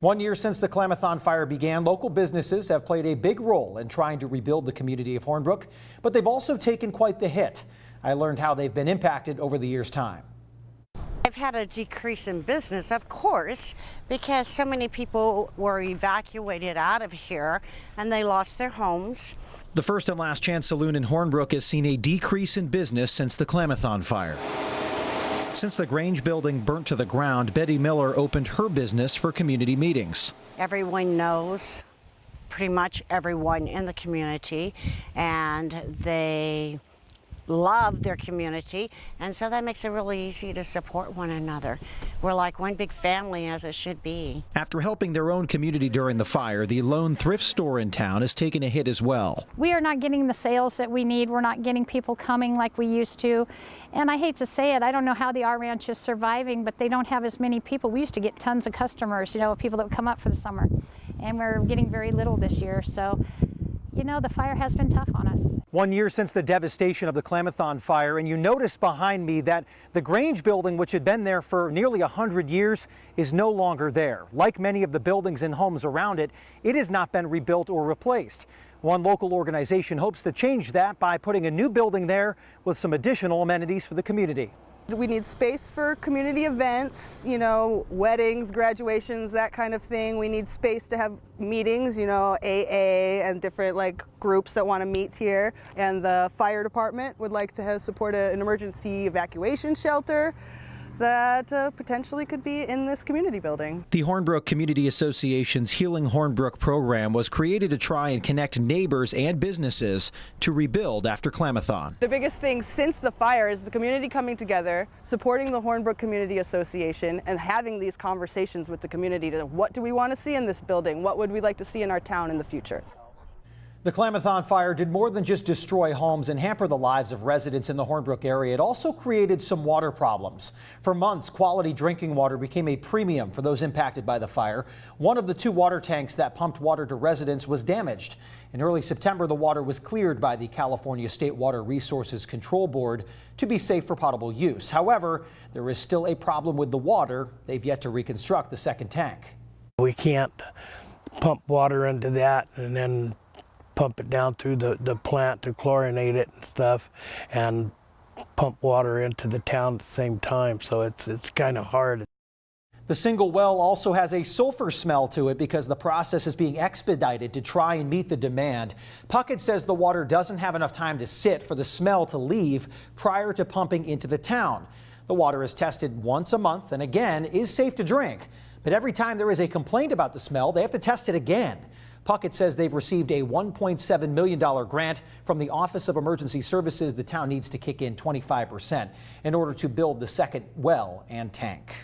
1 year since the Klamathon fire began, local businesses have played a big role in trying to rebuild the community of Hornbrook, but they've also taken quite the hit. I learned how they've been impacted over the year's time. I've had a decrease in business, of course, because so many people were evacuated out of here and they lost their homes. The First and Last Chance Saloon in Hornbrook has seen a decrease in business since the Klamathon fire. Since the Grange building burnt to the ground, Betty Miller opened her business for community meetings. Everyone knows pretty much everyone in the community, and they love their community, and so that makes it really easy to support one another. We're like one big family, as it should be. After helping their own community during the fire, the lone thrift store in town has taken a hit as well. We are not getting the sales that we need. We're not getting people coming like we used to. And I hate to say it, I don't know how the R Ranch is surviving, but they don't have as many people. We used to get tons of customers, people that would come up for the summer. And we're getting very little this year. So, the fire has been tough on us. 1 year since the devastation of the Klamathon fire, and you notice behind me that the Grange building, which had been there for nearly 100 years, is no longer there. Like many of the buildings and homes around it, it has not been rebuilt or replaced. One local organization hopes to change that by putting a new building there with some additional amenities for the community. We need space for community events, weddings, graduations, that kind of thing. We need space to have meetings, AA and different groups that want to meet here. And the fire department would like to support an emergency evacuation shelter that potentially could be in this community building. The Hornbrook Community Association's Healing Hornbrook program was created to try and connect neighbors and businesses to rebuild after Klamathon. The biggest thing since the fire is the community coming together, supporting the Hornbrook Community Association, and having these conversations with the community to what do we want to see in this building? What would we like to see in our town in the future? The Klamathon fire did more than just destroy homes and hamper the lives of residents in the Hornbrook area. It also created some water problems. For months, quality drinking water became a premium for those impacted by the fire. One of the two water tanks that pumped water to residents was damaged. In early September, the water was cleared by the California State Water Resources Control Board to be safe for potable use. However, there is still a problem with the water. They've yet to reconstruct the second tank. We can't pump water into that and then pump it down through the plant to chlorinate it and stuff, and pump water into the town at the same time, so it's kind of hard. The single well also has a sulfur smell to it because the process is being expedited to try and meet the demand. Puckett says the water doesn't have enough time to sit for the smell to leave prior to pumping into the town. The water is tested once a month and again is safe to drink, but every time there is a complaint about the smell, they have to test it again. Puckett says they've received a $1.7 million grant from the Office of Emergency Services. The town needs to kick in 25% in order to build the second well and tank.